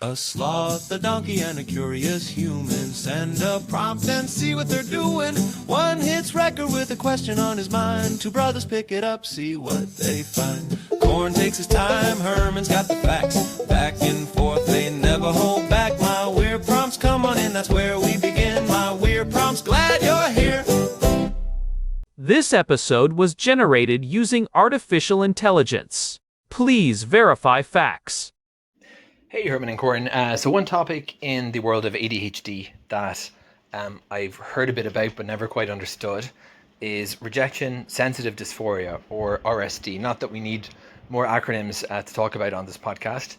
A sloth, a donkey, and a curious human. Send a prompt and see what they're doing. One hits record with a question on his mind. Two brothers pick it up, see what they find. Corn takes his time, Herman's got the facts. Back and forth, they never hold back. My weird prompts, come on in, that's where we begin. My weird prompts, glad you're here. This episode was generated using artificial intelligence. Please verify facts. Hey, Herman and Corin. So one topic in the world of ADHD that I've heard a bit about but never quite understood is Rejection Sensitive Dysphoria, or RSD. Not that we need more acronyms to talk about on this podcast,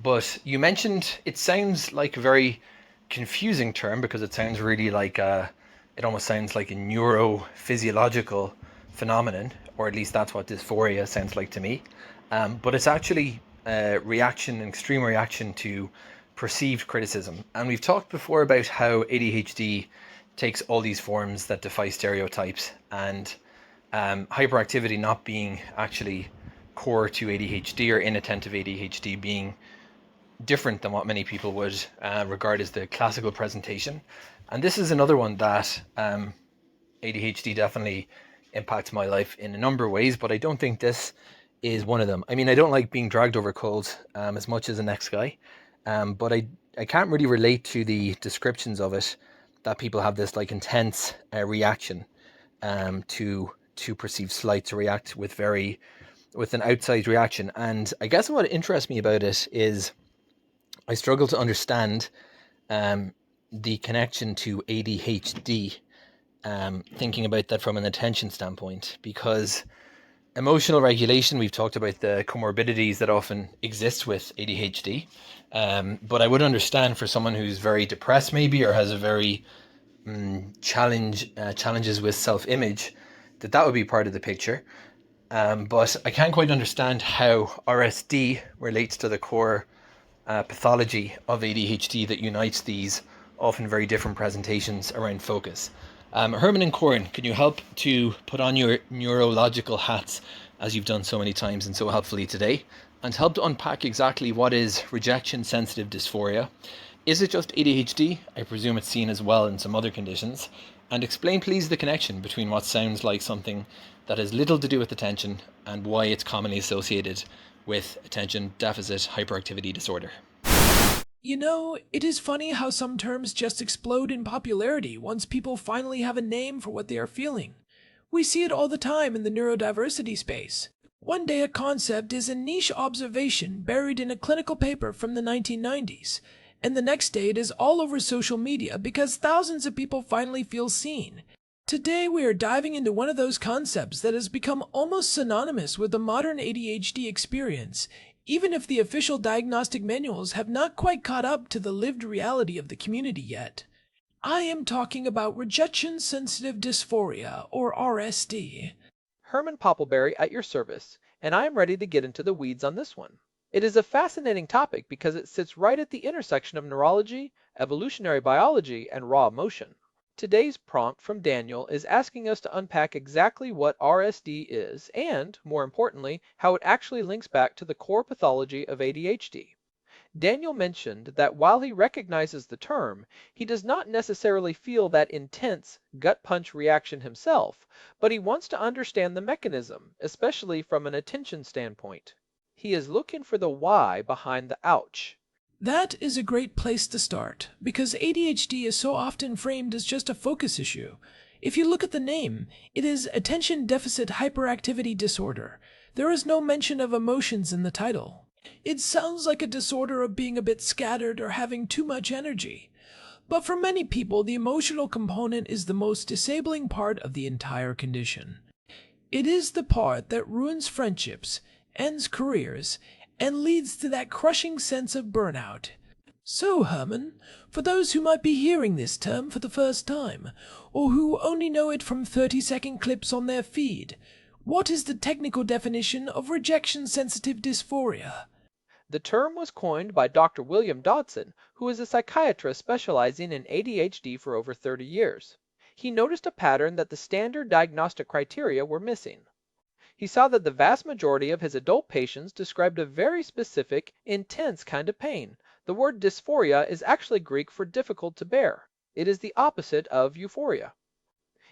but you mentioned it sounds like a very confusing term because it sounds really like it almost sounds like a neurophysiological phenomenon, or at least that's what dysphoria sounds like to me. But it's actually an extreme reaction to perceived criticism. And we've talked before about how ADHD takes all these forms that defy stereotypes, and hyperactivity not being actually core to ADHD, or inattentive ADHD being different than what many people would regard as the classical presentation. And this is another one that ADHD definitely impacts my life in a number of ways, but I don't think this is one of them. I mean, I don't like being dragged over coals as much as the next guy, but I can't really relate to the descriptions of it, that people have this like intense reaction to perceived slights, or react with an outsized reaction. And I guess what interests me about it is I struggle to understand the connection to ADHD, thinking about that from an attention standpoint, because emotional regulation, we've talked about the comorbidities that often exist with ADHD, but I would understand for someone who's very depressed maybe, or has a very challenges with self-image, that would be part of the picture. But I can't quite understand how RSD relates to the core pathology of ADHD that unites these often very different presentations around focus. Herman and Corin, can you help to put on your neurological hats, as you've done so many times and so helpfully today, and help to unpack exactly what is rejection sensitive dysphoria? Is it just ADHD? I presume it's seen as well in some other conditions. And explain please the connection between what sounds like something that has little to do with attention and why it's commonly associated with attention deficit hyperactivity disorder. You know, it is funny how some terms just explode in popularity once people finally have a name for what they are feeling. We see it all the time in the neurodiversity space. One day a concept is a niche observation buried in a clinical paper from the 1990s, and the next day it is all over social media because thousands of people finally feel seen. Today we are diving into one of those concepts that has become almost synonymous with the modern ADHD experience, even if the official diagnostic manuals have not quite caught up to the lived reality of the community yet. I am talking about Rejection Sensitive Dysphoria, or RSD. Herman Poppleberry at your service, and I am ready to get into the weeds on this one. It is a fascinating topic because it sits right at the intersection of neurology, evolutionary biology, and raw emotion. Today's prompt from Daniel is asking us to unpack exactly what RSD is and, more importantly, how it actually links back to the core pathology of ADHD. Daniel mentioned that while he recognizes the term, he does not necessarily feel that intense, gut-punch reaction himself, but he wants to understand the mechanism, especially from an attention standpoint. He is looking for the why behind the ouch. That is a great place to start, because ADHD is so often framed as just a focus issue. If you look at the name, it is Attention Deficit Hyperactivity Disorder. There is no mention of emotions in the title. It sounds like a disorder of being a bit scattered or having too much energy. But for many people, the emotional component is the most disabling part of the entire condition. It is the part that ruins friendships, ends careers, and leads to that crushing sense of burnout. So, Herman, for those who might be hearing this term for the first time, or who only know it from 30-second clips on their feed, what is the technical definition of rejection sensitive dysphoria? The term was coined by Dr. William Dodson, who is a psychiatrist specializing in ADHD for over 30 years. He noticed a pattern that the standard diagnostic criteria were missing. He saw that the vast majority of his adult patients described a very specific, intense kind of pain, The word dysphoria is actually Greek for difficult to bear. It is the opposite of euphoria.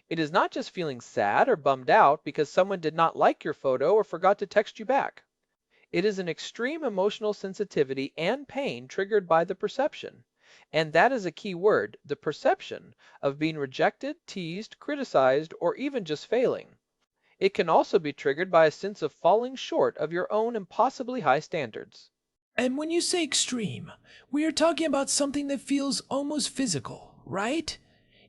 It is not just feeling sad or bummed out because someone did not like your photo or forgot to text you back. It is an extreme emotional sensitivity and pain triggered by the perception. And that is a key word, the perception of being rejected, teased, criticized, or even just failing. It can also be triggered by a sense of falling short of your own impossibly high standards. And when you say extreme, we are talking about something that feels almost physical, right?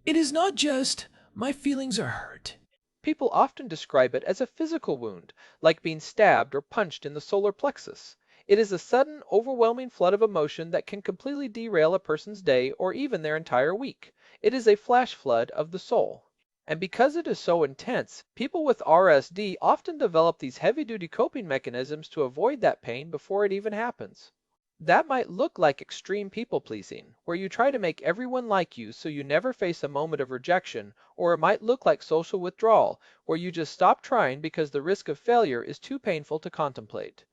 It is not just, my feelings are hurt. People often describe it as a physical wound, like being stabbed or punched in the solar plexus. It is a sudden, overwhelming flood of emotion that can completely derail a person's day or even their entire week. It is a flash flood of the soul. And because it is so intense, people with RSD often develop these heavy-duty coping mechanisms to avoid that pain before it even happens. That might look like extreme people-pleasing, where you try to make everyone like you so you never face a moment of rejection, or it might look like social withdrawal, where you just stop trying because the risk of failure is too painful to contemplate.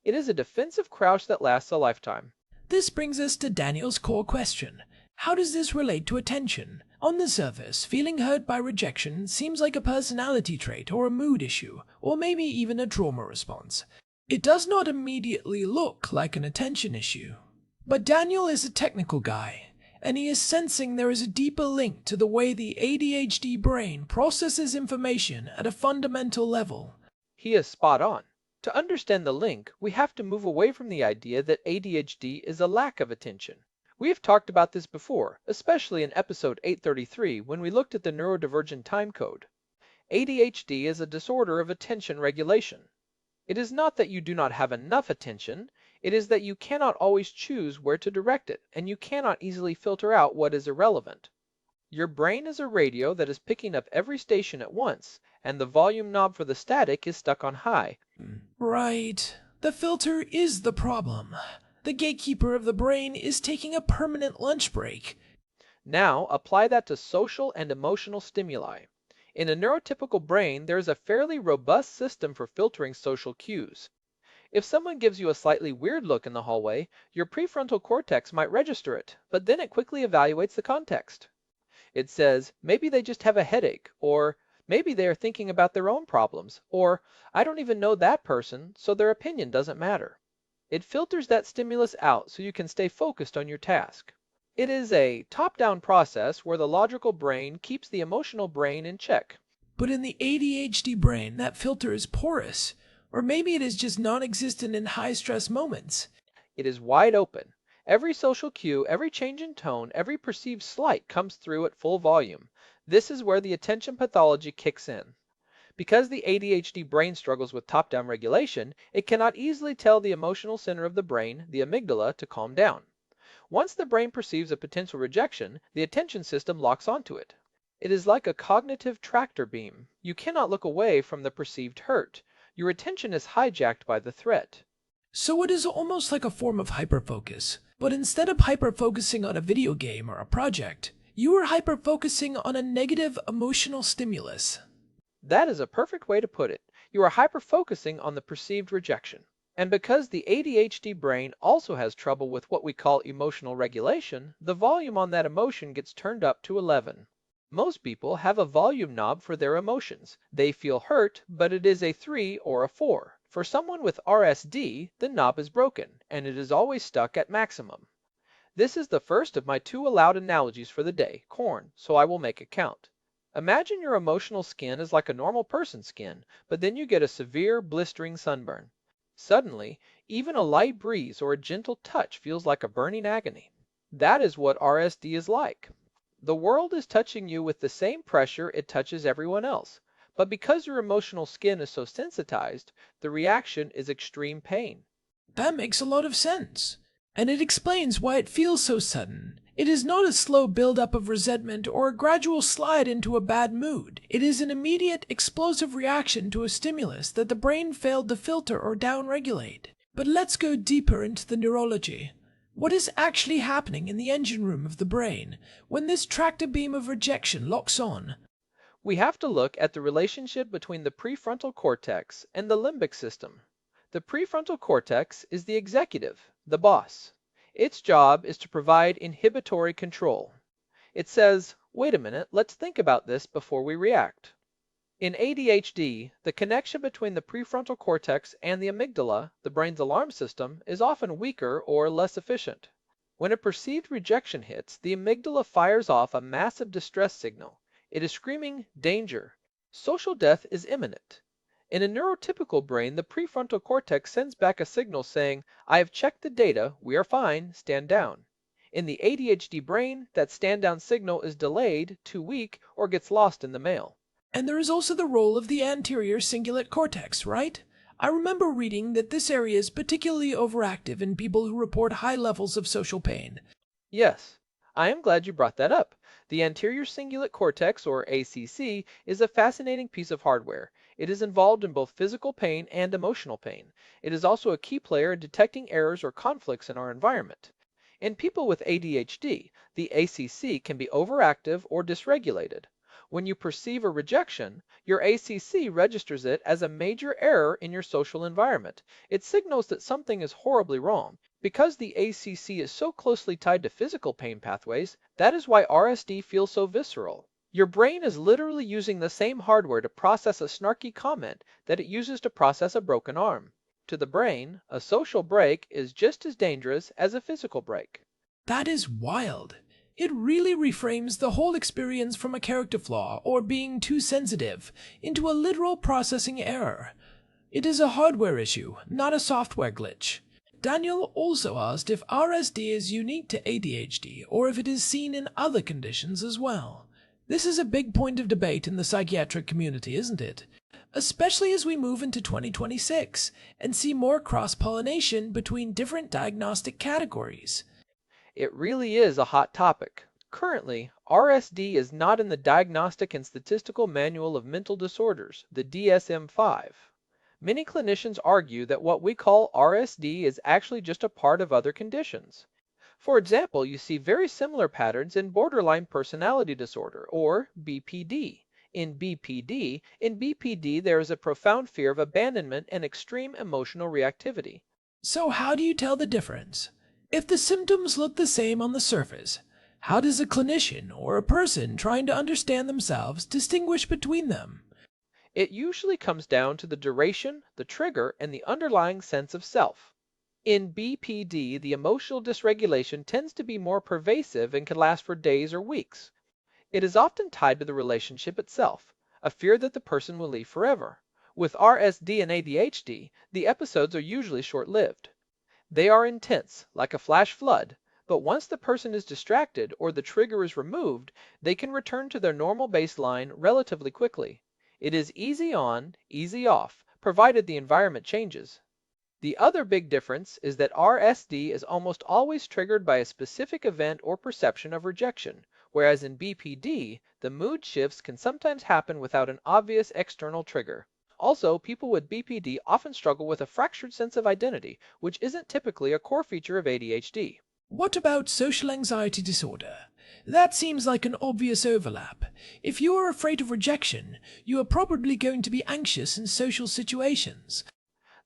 It is a defensive crouch that lasts a lifetime. This brings us to Daniel's core question. How does this relate to attention? On the surface, feeling hurt by rejection seems like a personality trait or a mood issue, or maybe even a trauma response. It does not immediately look like an attention issue. But Daniel is a technical guy, and he is sensing there is a deeper link to the way the ADHD brain processes information at a fundamental level. He is spot on. To understand the link, we have to move away from the idea that ADHD is a lack of attention. We have talked about this before, especially in episode 833 when we looked at the neurodivergent time code. ADHD is a disorder of attention regulation. It is not that you do not have enough attention, it is that you cannot always choose where to direct it, and you cannot easily filter out what is irrelevant. Your brain is a radio that is picking up every station at once, and the volume knob for the static is stuck on high. Right. The filter is the problem. The gatekeeper of the brain is taking a permanent lunch break. Now, apply that to social and emotional stimuli. In a neurotypical brain, there is a fairly robust system for filtering social cues. If someone gives you a slightly weird look in the hallway, your prefrontal cortex might register it, but then it quickly evaluates the context. It says, maybe they just have a headache, or maybe they are thinking about their own problems, or I don't even know that person, so their opinion doesn't matter. It filters that stimulus out so you can stay focused on your task. It is a top-down process where the logical brain keeps the emotional brain in check. But in the ADHD brain, that filter is porous. Or maybe it is just non-existent in high-stress moments. It is wide open. Every social cue, every change in tone, every perceived slight comes through at full volume. This is where the attention pathology kicks in. Because the ADHD brain struggles with top-down regulation, it cannot easily tell the emotional center of the brain, the amygdala, to calm down. Once the brain perceives a potential rejection, the attention system locks onto it. It is like a cognitive tractor beam. You cannot look away from the perceived hurt. Your attention is hijacked by the threat. So it is almost like a form of hyperfocus. But instead of hyperfocusing on a video game or a project, you are hyperfocusing on a negative emotional stimulus. That is a perfect way to put it. You are hyperfocusing on the perceived rejection. And because the ADHD brain also has trouble with what we call emotional regulation, the volume on that emotion gets turned up to 11. Most people have a volume knob for their emotions. They feel hurt, but it is a 3 or a 4. For someone with RSD, the knob is broken, and it is always stuck at maximum. This is the first of my 2 allowed analogies for the day, corn, so I will make it count. Imagine your emotional skin is like a normal person's skin, but then you get a severe, blistering sunburn. Suddenly, even a light breeze or a gentle touch feels like a burning agony. That is what RSD is like. The world is touching you with the same pressure it touches everyone else, but because your emotional skin is so sensitized, the reaction is extreme pain. That makes a lot of sense. And it explains why it feels so sudden. It is not a slow build-up of resentment or a gradual slide into a bad mood. It is an immediate, explosive reaction to a stimulus that the brain failed to filter or downregulate. But let's go deeper into the neurology. What is actually happening in the engine room of the brain when this tractor beam of rejection locks on? We have to look at the relationship between the prefrontal cortex and the limbic system. The prefrontal cortex is the executive, the boss. Its job is to provide inhibitory control. It says, wait a minute, let's think about this before we react. In ADHD, the connection between the prefrontal cortex and the amygdala, the brain's alarm system, is often weaker or less efficient. When a perceived rejection hits, the amygdala fires off a massive distress signal. It is screaming, danger. Social death is imminent. In a neurotypical brain, the prefrontal cortex sends back a signal saying, I have checked the data, we are fine, stand down. In the ADHD brain, that stand down signal is delayed, too weak, or gets lost in the mail. And there is also the role of the anterior cingulate cortex, right? I remember reading that this area is particularly overactive in people who report high levels of social pain. Yes, I am glad you brought that up. The anterior cingulate cortex, or ACC, is a fascinating piece of hardware. It is involved in both physical pain and emotional pain. It is also a key player in detecting errors or conflicts in our environment. In people with ADHD, the ACC can be overactive or dysregulated. When you perceive a rejection, your ACC registers it as a major error in your social environment. It signals that something is horribly wrong. Because the ACC is so closely tied to physical pain pathways, that is why RSD feels so visceral. Your brain is literally using the same hardware to process a snarky comment that it uses to process a broken arm. To the brain, a social break is just as dangerous as a physical break. That is wild. It really reframes the whole experience from a character flaw or being too sensitive into a literal processing error. It is a hardware issue, not a software glitch. Daniel also asked if RSD is unique to ADHD or if it is seen in other conditions as well. This is a big point of debate in the psychiatric community, isn't it? Especially as we move into 2026 and see more cross-pollination between different diagnostic categories. It really is a hot topic. Currently, RSD is not in the Diagnostic and Statistical Manual of Mental Disorders, the DSM-5. Many clinicians argue that what we call RSD is actually just a part of other conditions. For example, you see very similar patterns in borderline personality disorder, or BPD. In BPD, there is a profound fear of abandonment and extreme emotional reactivity. So how do you tell the difference? If the symptoms look the same on the surface, how does a clinician or a person trying to understand themselves distinguish between them? It usually comes down to the duration, the trigger, and the underlying sense of self. In BPD, the emotional dysregulation tends to be more pervasive and can last for days or weeks. It is often tied to the relationship itself, a fear that the person will leave forever. With RSD and ADHD, the episodes are usually short-lived. They are intense, like a flash flood, but once the person is distracted or the trigger is removed, they can return to their normal baseline relatively quickly. It is easy on, easy off, provided the environment changes. The other big difference is that RSD is almost always triggered by a specific event or perception of rejection, whereas in BPD, the mood shifts can sometimes happen without an obvious external trigger. Also, people with BPD often struggle with a fractured sense of identity, which isn't typically a core feature of ADHD. What about social anxiety disorder? That seems like an obvious overlap. If you are afraid of rejection, you are probably going to be anxious in social situations.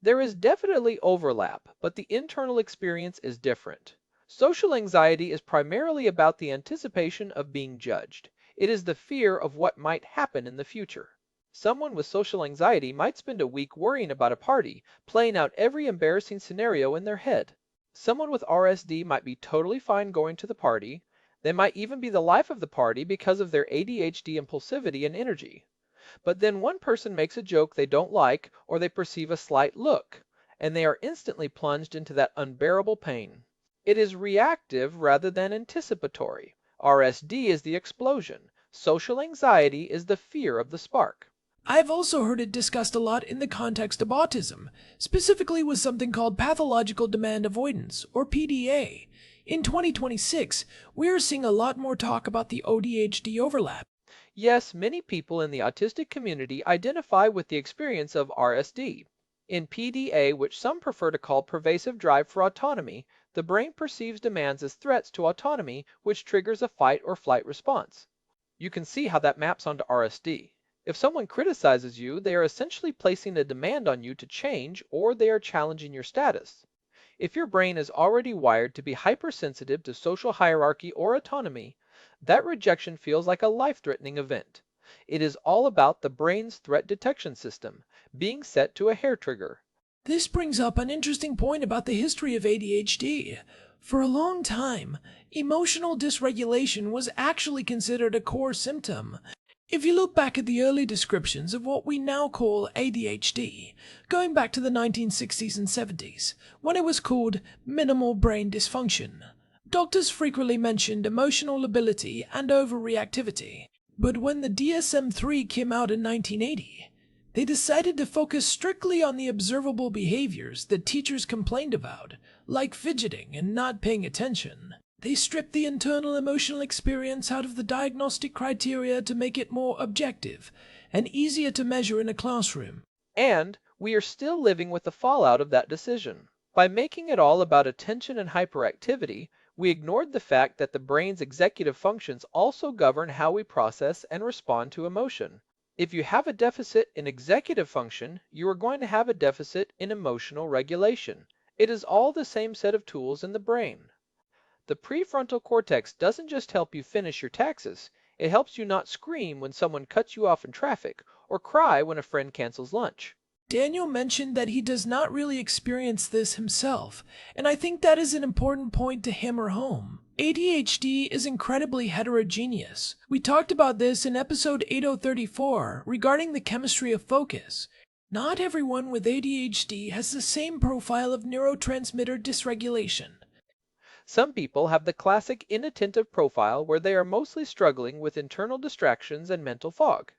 There is definitely overlap, but the internal experience is different. Social anxiety is primarily about the anticipation of being judged. It is the fear of what might happen in the future. Someone with social anxiety might spend a week worrying about a party, playing out every embarrassing scenario in their head. Someone with RSD might be totally fine going to the party. They might even be the life of the party because of their ADHD impulsivity and energy. But then one person makes a joke they don't like, or they perceive a slight look, and they are instantly plunged into that unbearable pain. It is reactive rather than anticipatory. RSD is the explosion. Social anxiety is the fear of the spark. I've also heard it discussed a lot in the context of autism, specifically with something called pathological demand avoidance, or PDA. In 2026, we're seeing a lot more talk about the ADHD overlap. Yes, many people in the autistic community identify with the experience of RSD. In PDA, which some prefer to call pervasive drive for autonomy, the brain perceives demands as threats to autonomy, which triggers a fight or flight response. You can see how that maps onto RSD. If someone criticizes you, they are essentially placing a demand on you to change, or they are challenging your status. If your brain is already wired to be hypersensitive to social hierarchy or autonomy, that rejection feels like a life-threatening event. It is all about the brain's threat detection system being set to a hair trigger. This brings up an interesting point about the history of ADHD. For a long time, emotional dysregulation was actually considered a core symptom. If you look back at the early descriptions of what we now call ADHD, going back to the 1960s and 70s, when it was called minimal brain dysfunction, doctors frequently mentioned emotional lability and overreactivity. But when the DSM-3 came out in 1980, they decided to focus strictly on the observable behaviors that teachers complained about, like fidgeting and not paying attention. They stripped the internal emotional experience out of the diagnostic criteria to make it more objective and easier to measure in a classroom. And we are still living with the fallout of that decision. By making it all about attention and hyperactivity, we ignored the fact that the brain's executive functions also govern how we process and respond to emotion. If you have a deficit in executive function, you are going to have a deficit in emotional regulation. It is all the same set of tools in the brain. The prefrontal cortex doesn't just help you finish your taxes, it helps you not scream when someone cuts you off in traffic or cry when a friend cancels lunch. Daniel mentioned that he does not really experience this himself, and I think that is an important point to hammer home. ADHD is incredibly heterogeneous. We talked about this in episode 8034 regarding the chemistry of focus. Not everyone with ADHD has the same profile of neurotransmitter dysregulation. Some people have the classic inattentive profile where they are mostly struggling with internal distractions and mental fog.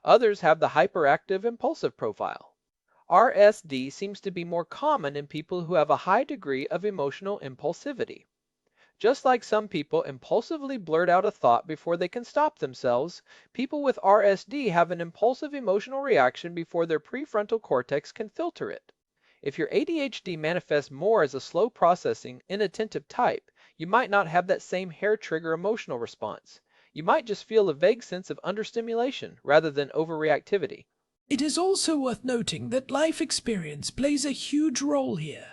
Others have the hyperactive impulsive profile. RSD seems to be more common in people who have a high degree of emotional impulsivity. Just like some people impulsively blurt out a thought before they can stop themselves, people with RSD have an impulsive emotional reaction before their prefrontal cortex can filter it. If your ADHD manifests more as a slow processing, inattentive type, you might not have that same hair trigger emotional response. You might just feel a vague sense of understimulation rather than overreactivity. It is also worth noting that life experience plays a huge role here.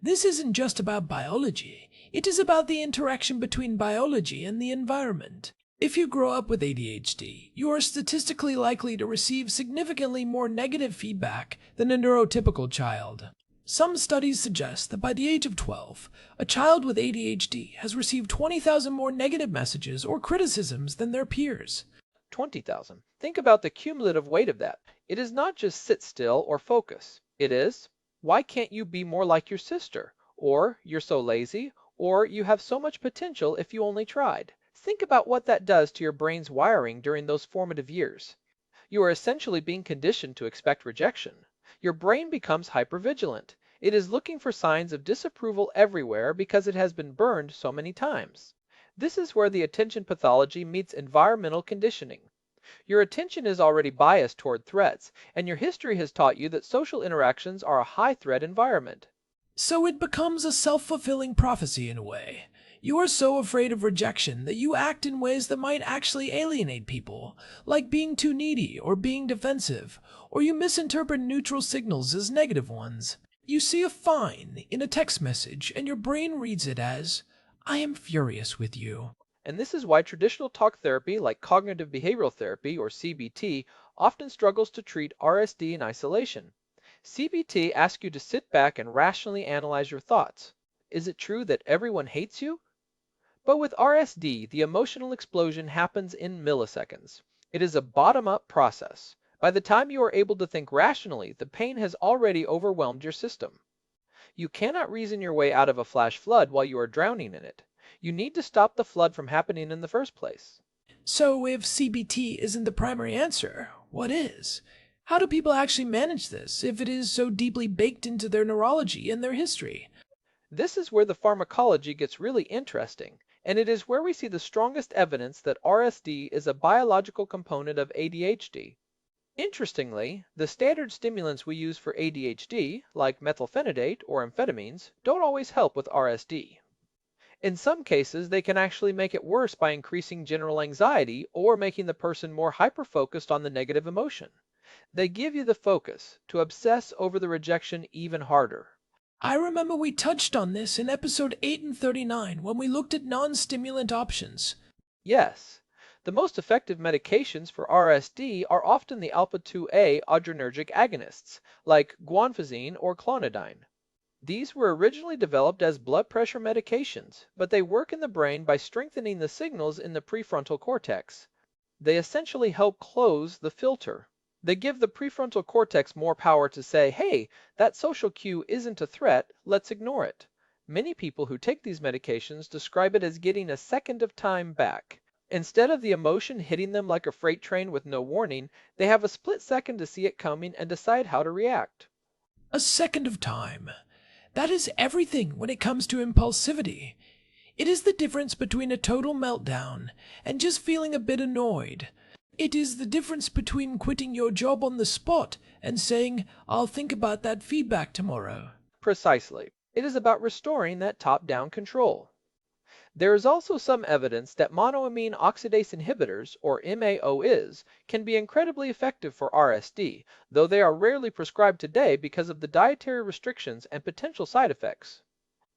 This isn't just about biology, it is about the interaction between biology and the environment. If you grow up with ADHD, you are statistically likely to receive significantly more negative feedback than a neurotypical child. Some studies suggest that by the age of 12, a child with ADHD has received 20,000 more negative messages or criticisms than their peers. 20,000. Think about the cumulative weight of that. It is not just sit still or focus. It is, why can't you be more like your sister? Or, you're so lazy? Or, you have so much potential if you only tried. Think about what that does to your brain's wiring during those formative years. You are essentially being conditioned to expect rejection. Your brain becomes hypervigilant. It is looking for signs of disapproval everywhere because it has been burned so many times. This is where the attention pathology meets environmental conditioning. Your attention is already biased toward threats, and your history has taught you that social interactions are a high-threat environment. So it becomes a self-fulfilling prophecy in a way. You are so afraid of rejection that you act in ways that might actually alienate people, like being too needy or being defensive, or you misinterpret neutral signals as negative ones. You see a fine in a text message and your brain reads it as, I am furious with you. And this is why traditional talk therapy like cognitive behavioral therapy or CBT often struggles to treat RSD in isolation. CBT asks you to sit back and rationally analyze your thoughts. Is it true that everyone hates you? But with RSD, the emotional explosion happens in milliseconds. It is a bottom-up process. By the time you are able to think rationally, the pain has already overwhelmed your system. You cannot reason your way out of a flash flood while you are drowning in it. You need to stop the flood from happening in the first place. So if CBT isn't the primary answer, what is? How do people actually manage this if it is so deeply baked into their neurology and their history? This is where the pharmacology gets really interesting, and it is where we see the strongest evidence that RSD is a biological component of ADHD. Interestingly, the standard stimulants we use for ADHD, like methylphenidate or amphetamines, don't always help with RSD. In some cases, they can actually make it worse by increasing general anxiety or making the person more hyper-focused on the negative emotion. They give you the focus to obsess over the rejection even harder. I remember we touched on this in episode 8 and 39 when we looked at non-stimulant options. Yes, the most effective medications for RSD are often the alpha-2A adrenergic agonists, like guanfacine or clonidine. These were originally developed as blood pressure medications, but they work in the brain by strengthening the signals in the prefrontal cortex. They essentially help close the filter. They give the prefrontal cortex more power to say, hey, that social cue isn't a threat, let's ignore it. Many people who take these medications describe it as getting a second of time back. Instead of the emotion hitting them like a freight train with no warning, they have a split second to see it coming and decide how to react. A second of time. That is everything when it comes to impulsivity. It is the difference between a total meltdown and just feeling a bit annoyed. It is the difference between quitting your job on the spot and saying, I'll think about that feedback tomorrow. Precisely. It is about restoring that top-down control. There is also some evidence that monoamine oxidase inhibitors, or MAOIs, can be incredibly effective for RSD, though they are rarely prescribed today because of the dietary restrictions and potential side effects.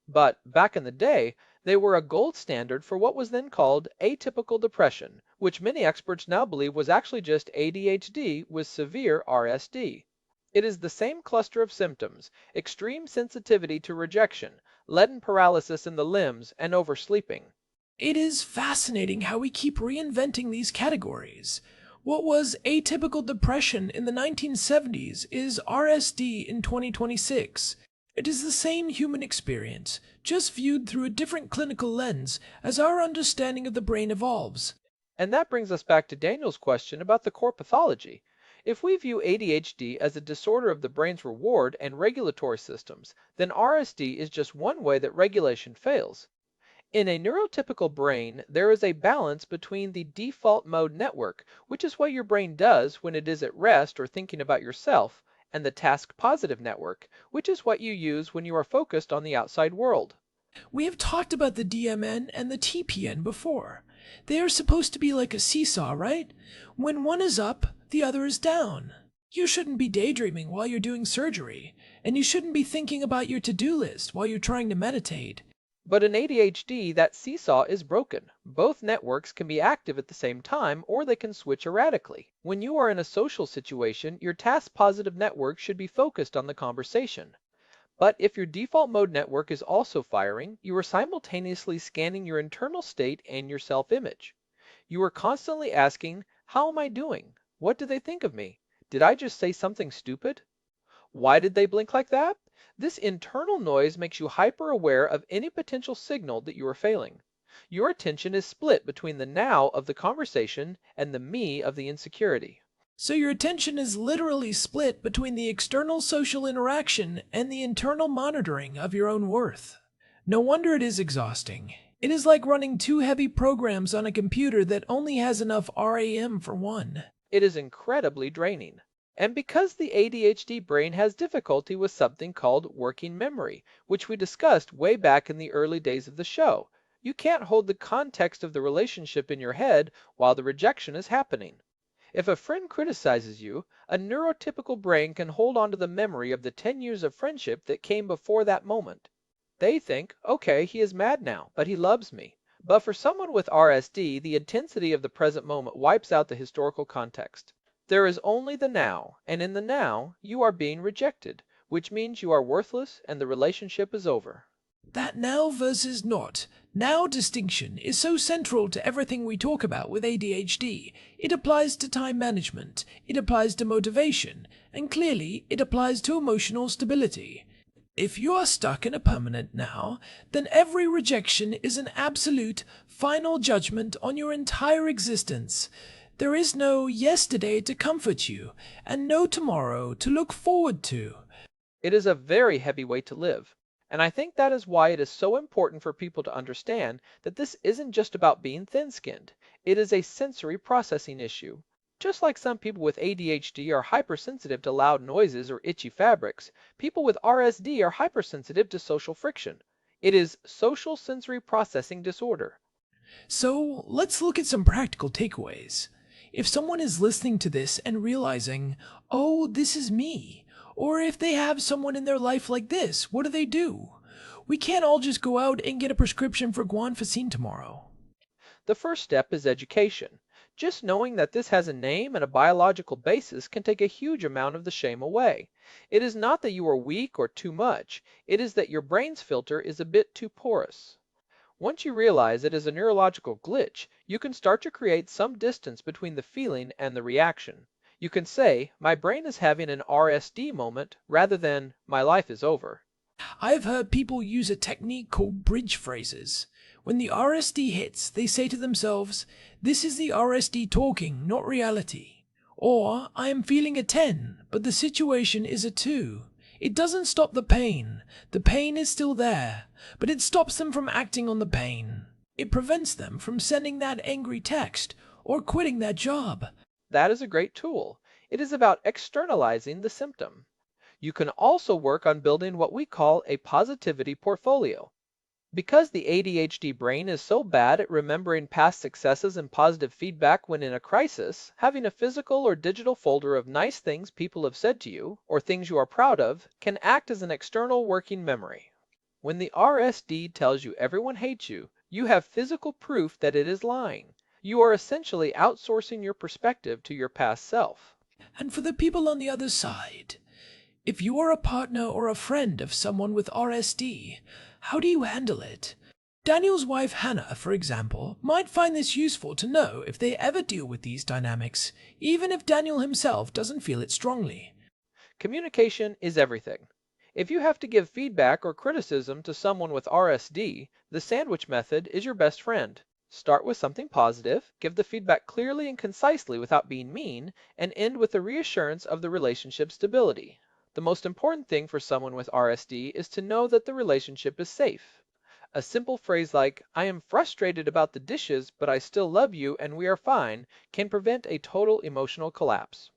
But back in the day, they were a gold standard for what was then called atypical depression, which many experts now believe was actually just ADHD with severe RSD. It is the same cluster of symptoms: extreme sensitivity to rejection, leaden paralysis in the limbs, and oversleeping. It is fascinating how we keep reinventing these categories. What was atypical depression in the 1970s is RSD in 2026. It is the same human experience, just viewed through a different clinical lens as our understanding of the brain evolves. And that brings us back to Daniel's question about the core pathology. If we view ADHD as a disorder of the brain's reward and regulatory systems, then RSD is just one way that regulation fails. In a neurotypical brain, there is a balance between the default mode network, which is what your brain does when it is at rest or thinking about yourself, and the task positive network, which is what you use when you are focused on the outside world. We have talked about the DMN and the TPN before. They are supposed to be like a seesaw, right? When one is up, the other is down. You shouldn't be daydreaming while you're doing surgery, and you shouldn't be thinking about your to-do list while you're trying to meditate. But in ADHD, that seesaw is broken. Both networks can be active at the same time, or they can switch erratically. When you are in a social situation, your task-positive network should be focused on the conversation. But if your default mode network is also firing, you are simultaneously scanning your internal state and your self-image. You are constantly asking, how am I doing? What do they think of me? Did I just say something stupid? Why did they blink like that? This internal noise makes you hyper-aware of any potential signal that you are failing. Your attention is split between the now of the conversation and the me of the insecurity. So your attention is literally split between the external social interaction and the internal monitoring of your own worth. No wonder it is exhausting. It is like running two heavy programs on a computer that only has enough RAM for one. It is incredibly draining. And because the ADHD brain has difficulty with something called working memory, which we discussed way back in the early days of the show, you can't hold the context of the relationship in your head while the rejection is happening. If a friend criticizes you, a neurotypical brain can hold on to the memory of the 10 years of friendship that came before that moment. They think, okay, he is mad now, but he loves me. But for someone with RSD, the intensity of the present moment wipes out the historical context. There is only the now, and in the now, you are being rejected, which means you are worthless and the relationship is over. That now versus not, now distinction is so central to everything we talk about with ADHD. It applies to time management, it applies to motivation, and clearly it applies to emotional stability. If you are stuck in a permanent now, then every rejection is an absolute, final judgment on your entire existence. There is no yesterday to comfort you, and no tomorrow to look forward to. It is a very heavy way to live. And I think that is why it is so important for people to understand that this isn't just about being thin-skinned. It is a sensory processing issue. Just like some people with ADHD are hypersensitive to loud noises or itchy fabrics, people with RSD are hypersensitive to social friction. It is social sensory processing disorder. So let's look at some practical takeaways. If someone is listening to this and realizing, oh, this is me, Or if they have someone in their life like this, what do? We can't all just go out and get a prescription for guanfacine tomorrow. The first step is education. Just knowing that this has a name and a biological basis can take a huge amount of the shame away. It is not that you are weak or too much, it is that your brain's filter is a bit too porous. Once you realize it is a neurological glitch, you can start to create some distance between the feeling and the reaction. You can say, my brain is having an RSD moment, rather than, my life is over. I've heard people use a technique called bridge phrases. When the RSD hits, they say to themselves, this is the RSD talking, not reality. Or, I am feeling a 10, but the situation is a 2. It doesn't stop the pain. The pain is still there, but it stops them from acting on the pain. It prevents them from sending that angry text or quitting that job. That is a great tool. It is about externalizing the symptom. You can also work on building what we call a positivity portfolio. Because the ADHD brain is so bad at remembering past successes and positive feedback when in a crisis, having a physical or digital folder of nice things people have said to you, or things you are proud of, can act as an external working memory. When the RSD tells you everyone hates you, you have physical proof that it is lying. You are essentially outsourcing your perspective to your past self. And for the people on the other side, if you are a partner or a friend of someone with RSD, how do you handle it? Daniel's wife Hannah, for example, might find this useful to know if they ever deal with these dynamics, even if Daniel himself doesn't feel it strongly. Communication is everything. If you have to give feedback or criticism to someone with RSD, the sandwich method is your best friend. Start with something positive, give the feedback clearly and concisely without being mean, and end with a reassurance of the relationship stability. The most important thing for someone with RSD is to know that the relationship is safe. A simple phrase like, I am frustrated about the dishes, but I still love you and we are fine, can prevent a total emotional collapse.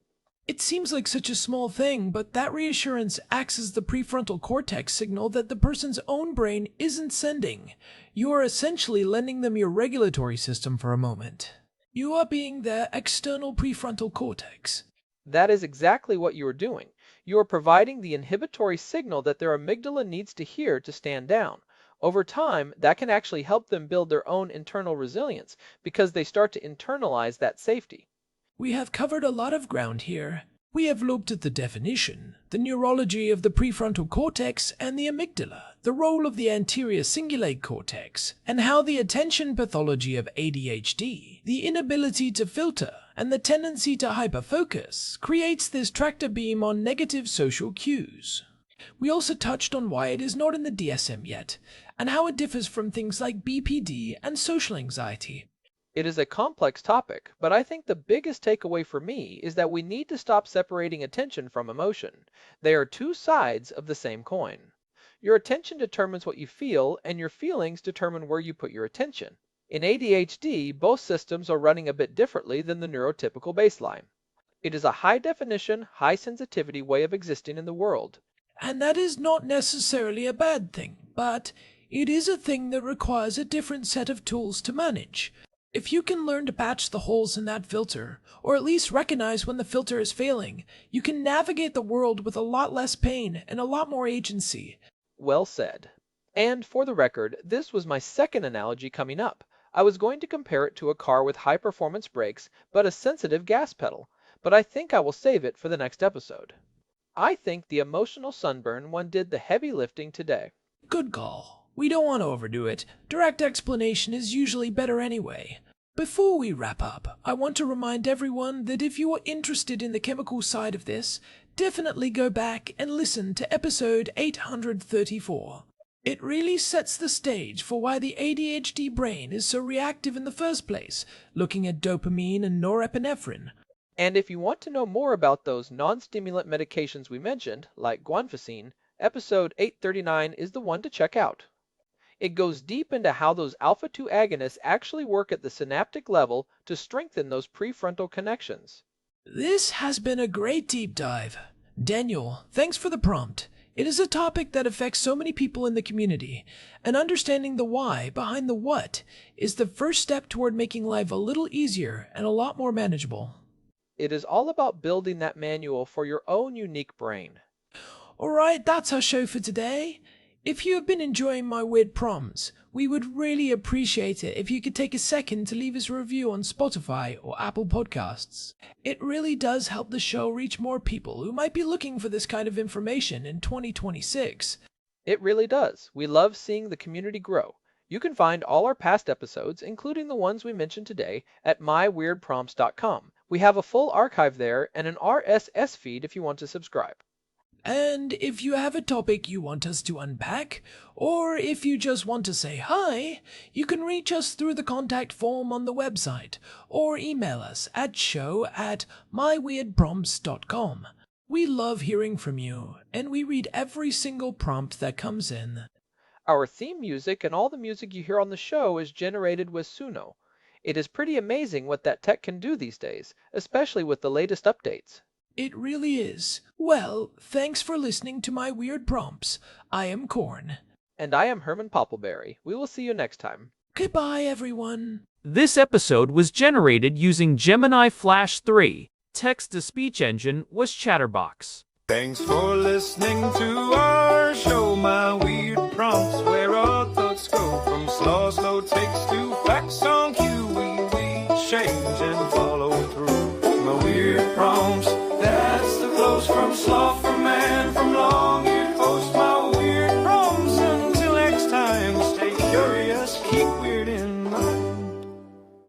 It seems like such a small thing, but that reassurance acts as the prefrontal cortex signal that the person's own brain isn't sending. You are essentially lending them your regulatory system for a moment. You are being their external prefrontal cortex. That is exactly what you are doing. You are providing the inhibitory signal that their amygdala needs to hear to stand down. Over time, that can actually help them build their own internal resilience because they start to internalize that safety. We have covered a lot of ground here. We have looked at the definition, the neurology of the prefrontal cortex and the amygdala, the role of the anterior cingulate cortex, and how the attention pathology of ADHD, the inability to filter, and the tendency to hyperfocus creates this tractor beam on negative social cues. We also touched on why it is not in the DSM yet, and how it differs from things like BPD and social anxiety. It is a complex topic, but I think the biggest takeaway for me is that we need to stop separating attention from emotion. They are two sides of the same coin. Your attention determines what you feel, and your feelings determine where you put your attention. In ADHD, both systems are running a bit differently than the neurotypical baseline. It is a high-definition, high-sensitivity way of existing in the world. And that is not necessarily a bad thing, but it is a thing that requires a different set of tools to manage. If you can learn to patch the holes in that filter, or at least recognize when the filter is failing, you can navigate the world with a lot less pain and a lot more agency. Well said. And for the record, this was my second analogy coming up. I was going to compare it to a car with high-performance brakes, but a sensitive gas pedal, but I think I will save it for the next episode. I think the emotional sunburn one did the heavy lifting today. Good call. We don't want to overdo it. Direct explanation is usually better anyway. Before we wrap up, I want to remind everyone that if you are interested in the chemical side of this, definitely go back and listen to episode 834. It really sets the stage for why the ADHD brain is so reactive in the first place, looking at dopamine and norepinephrine. And if you want to know more about those non-stimulant medications we mentioned, like guanfacine, episode 839 is the one to check out. It goes deep into how those alpha-2 agonists actually work at the synaptic level to strengthen those prefrontal connections. This has been a great deep dive. Daniel, thanks for the prompt. It is a topic that affects so many people in the community, and understanding the why behind the what is the first step toward making life a little easier and a lot more manageable. It is all about building that manual for your own unique brain. Alright, that's our show for today. If you have been enjoying my weird prompts, we would really appreciate it if you could take a second to leave us a review on Spotify or Apple Podcasts. It really does help the show reach more people who might be looking for this kind of information in 2026. It really does. We love seeing the community grow. You can find all our past episodes, including the ones we mentioned today, at myweirdprompts.com. We have a full archive there and an RSS feed if you want to subscribe. And if you have a topic you want us to unpack, or if you just want to say hi, you can reach us through the contact form on the website, or email us at show@myweirdprompts.com. We love hearing from you, and we read every single prompt that comes in. Our theme music and all the music you hear on the show is generated with Suno. It is pretty amazing what that tech can do these days, especially with the latest updates. It really is. Well, thanks for listening to my weird prompts. I am Corn. And I am Herman Poppleberry. We will see you next time. Goodbye, everyone. This episode was generated using Gemini Flash 3. Text-to-speech engine was Chatterbox. Thanks for listening to our show, My Weird Prompts.